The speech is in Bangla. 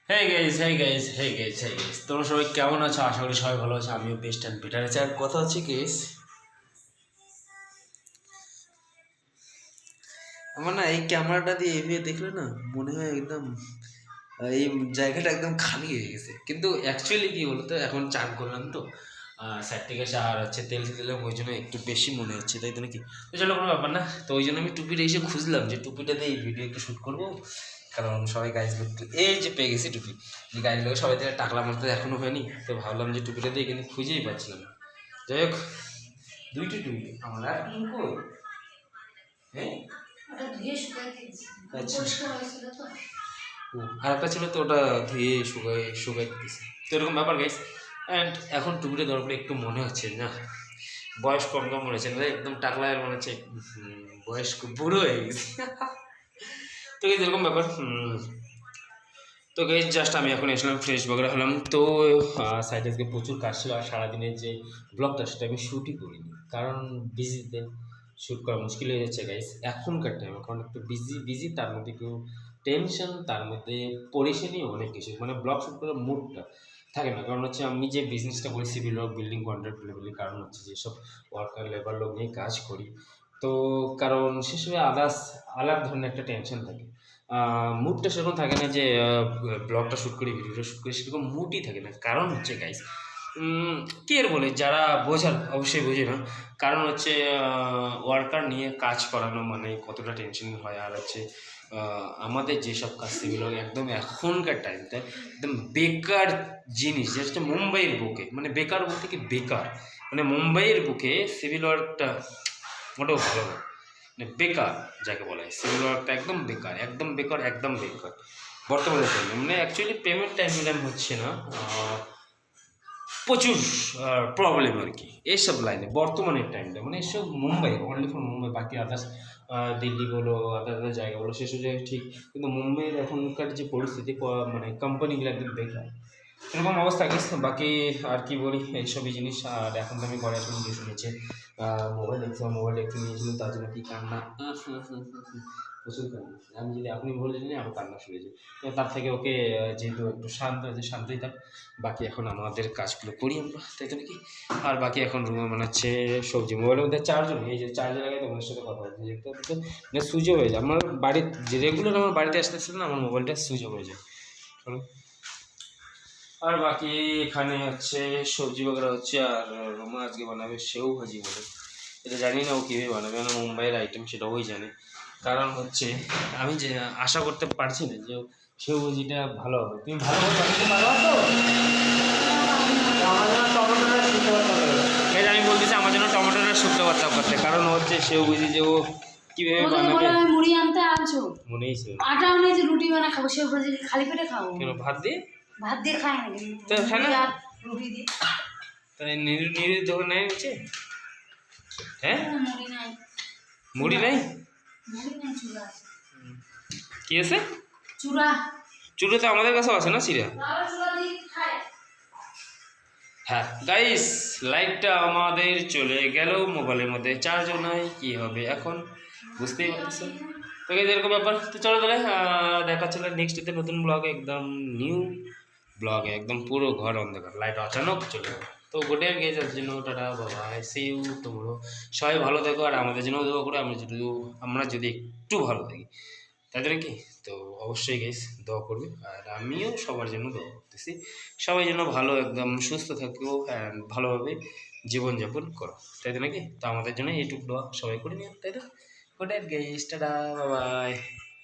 হে গাইস তোমরা সবাই কেমন আছো? আশা করি সবাই ভালো আছো। আমিও বেস্ট অ্যান্ড বেটার আছি। আর কথা হচ্ছে গাইস, আমার না এই ক্যামেরাটা দিয়ে এভাবে দেখলে না মনে হয় একদম এই জায়গাটা একদম খালি হয়ে গেছে। কিন্তু অ্যাকচুয়ালি কি বলতো, এখন চান করলাম তো সাইড থেকে আর হচ্ছে তেল দিলাম, ওই জন্য একটু বেশি মনে হচ্ছে, তাই তো নাকি? তো চলো, কোনো ব্যাপার না। তো ওই জন্য আমি টুপিটা এসে খুঁজলাম যে টুপিটা দিয়ে এই ভিডিও একটু শ্যুট করবো, কারণ সবাই গাইজ লোক এই যে পেয়ে গেছি টুপি, যে গাইজ লোক সবাই থেকে টাকলা মারতে এখনো হয়নি, তো ভাবলাম যে টুপিটা দিয়ে কিন্তু খুঁজেই পাচ্ছিলাম না। যাই হোক, দুইটি টুপি আমার আর কই? হ্যাঁ, আচ্ছা, আর একটা ছিল তো, ওটা ধুয়ে শুকাই দিতেছি। তো এরকম ব্যাপার গাইস। অ্যান্ড এখন টুপিটা দেওয়ার পরে একটু মনে হচ্ছে না, বয়স কম কম মনে হচ্ছে না, একদম টাকলা মনে হচ্ছে বয়স্ক বুড়ো হয়ে গেছে। তো গাইস এরকম ব্যাপার। তো গাইস জাস্ট আমি এখন এসলাম, ফ্রেশ বগেরা হলাম। তো সাইডে আজকে প্রচুর কাজ ছিল, আর সারাদিনের যে ব্লগটা সেটা আমি শ্যুটই করিনি, কারণ বিজিতে শ্যুট করা মুশকিল হয়ে যাচ্ছে গাইস এখনকার টাইম। এখন একটু বিজি, তার মধ্যে একটু টেনশন, তার মধ্যে পরেশানি, অনেক কিছু, মানে ব্লগ শ্যুট করার মুডটা থাকে না। কারণ হচ্ছে আমি যে বিজনেসটা করি সিভিল ওয়ার্ক, বিল্ডিং কন্ট্রাক্ট লেভেলের, কারণ হচ্ছে যেসব ওয়ার্কার লেবার লোক নিয়ে কাজ করি, তো কারণ সেসবে আলাদা ধরনের একটা টেনশন থাকে। মুডটা সেরকম থাকে না যে ব্লগটা শ্যুট করি, ভিডিওটা শ্যুট করি, সেরকম মুডই থাকে না। কারণ হচ্ছে গাইস, কি আর বলে, যারা বোঝার অবশ্যই বোঝে না। কারণ হচ্ছে ওয়ার্কার নিয়ে কাজ করানো মানে কতটা টেনশন হয়। আর হচ্ছে আমাদের যেসব কাজ সেগুলো একদম এখনকার টাইমটা একদম বেকার জিনিস, যেটা হচ্ছে মুম্বাইয়ের বুকে, মানে বেকার বলতে কি বেকার, মানে মুম্বাইয়ের বুকে সিভিল ওয়ার্কটা মোটেও ভালো না, মানে বেকার যাকে বলা হয়। সিভিল ওয়ার্কটা একদম বেকার, একদম বেকার, একদম বেকার বর্তমানে টাইমে। মানে অ্যাকচুয়ালি পেমেন্ট টাইম হচ্ছে না, প্রচুর প্রবলেম আর কি এইসব লাইনে বর্তমানের টাইমটা, মানে এসব মুম্বাই, অনলি ফর মুম্বাই, বাকি আদার্স দিল্লি বলো, আদার জায়গা বলো, সেসব জায়গায় ঠিক, কিন্তু মুম্বাইয়ের এখনকার যে পরিস্থিতি, মানে কোম্পানিগুলো একদম বেকার, এরকম অবস্থা গেছে। বাকি আর কি বলি, এইসবই জিনিস। আর এখন তো আমি ঘরে এখন গিয়ে শুনেছি মোবাইল দেখতে নিয়েছিলাম, তার জন্য কি কান্না, প্রচুর কান্না। আমি যদি আপনি বলে দিলেন আমার কান্না শুনেছি, তো তার থেকে ওকে যেহেতু একটু শান্তই থাক। বাকি এখন আমাদের কাজগুলো করি আমরা, তাই তো নাকি? আর বাকি এখন রুমে বানাচ্ছে সবজি। মোবাইলের মধ্যে চার্জার, এই যে চার্জার লাগাই তোমাদের সাথে কথা বলছি, যেটা মানে সুইচ হয়ে যায় আমার বাড়ির, যে রেগুলার আমার বাড়িতে আসতে আসতে না আমার মোবাইলটা সুইচ হয়ে যায়। চলো, আর বাকি এখানে হচ্ছে সবজি বগেরা হচ্ছে, আর রোমা আজকে বানাবে সেও ভাজি বলে। এটা জানি না ও কীভাবে বানাবে, মানে মুম্বাইয়ের আইটেম, সেটা ওই জানে। কারণ হচ্ছে আমি যে আশা করতে পারছি না যে সেও ভাজিটা ভালো হবে। তুমি ভালোভাবে বানাতে পারো তো? আমার জন্য টমেটোটা শুকতে পারতে হবে, আমি বলতেছি আমার জন্য টমেটোটা শুকতে পারতে করতে, কারণ হচ্ছে সেও বুঝি যে ও কীভাবে বানাবে। মুড়ি আনতে আনছো, মনেই ছিল আটাও নেই যে রুটি বানা খাবো, সেও ভাজি খালি পেটে খাবো। কেন ভাত দিয়ে? ভাত দিয়ে খাই না, তো খায় না, রুটি দিয়ে। তাই নিরুর দোকান নেই হচ্ছে? হ্যাঁ, মুড়ি নাই। মুড়ি নাই? মুড়ি নাই, চূড়া আছে। কি আছে? চূড়া। চুড়ো তো আমাদের কাছেও আছে না, চিরা। হ্যাঁ গাইস, লাইটটা আমাদের চলে গেল, মোবাইলের মধ্যে চার্জও নাই, কি হবে এখন বুঝতেই পারতেছে। তো গাইস এরকম ব্যাপার। তো চলো তাহলে দেখা চলে নেক্সট ডেতে নতুন ব্লগে, একদম নিউ ব্লগে, একদম পুরো ঘর অন্ধকার, লাইট অচানক চলে গেল। তো গুড নাইট গাইস, আজকের জন্য tata, bye, see you tomorrow. সবাই ভালো থাকো, আর আমাদের জন্য দোয়া করো, আমরা যদি একটু ভালো থাকি, তাই তো নাকি? তো অবশ্যই গাইস দোয়া করবে, আর আমিও সবার জন্য দোয়া করতেছি, সবাই যেন ভালো একদম সুস্থ থাকো অ্যান্ড ভালোভাবে জীবনযাপন করো, তাই তো নাকি? তো আমাদের জন্য এইটুকু দোয়া সবাই করে নিও, তাই তো? Good night guys, tata, bye bye.